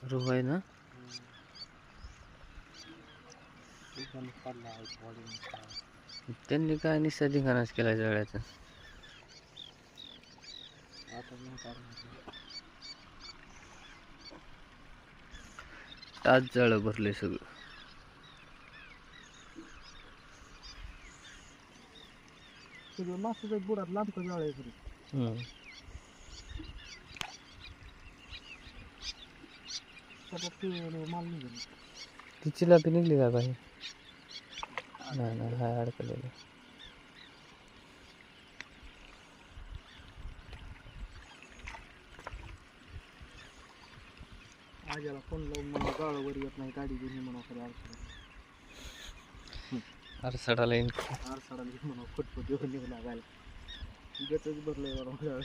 रोह आहे ना. त्यांनी काय निस्ता धिंगाणाच केला जळ्याचा. तास जळ भरले सगळं. सगळं मासाच्या बुडात लांब जाळ आहे खरं. माल निघेल. ती चिलापी निघली का काही? नाही नाही, हाय अडकलेलं. आज्याला फोन लावून म्हणा गाळावर येत नाही गाडी घेऊन म्हणा खरं अडसडाला येईन. आरसाडाला म्हणा फटफट येऊन निघून लागायला गचच भरलंय बरोबर.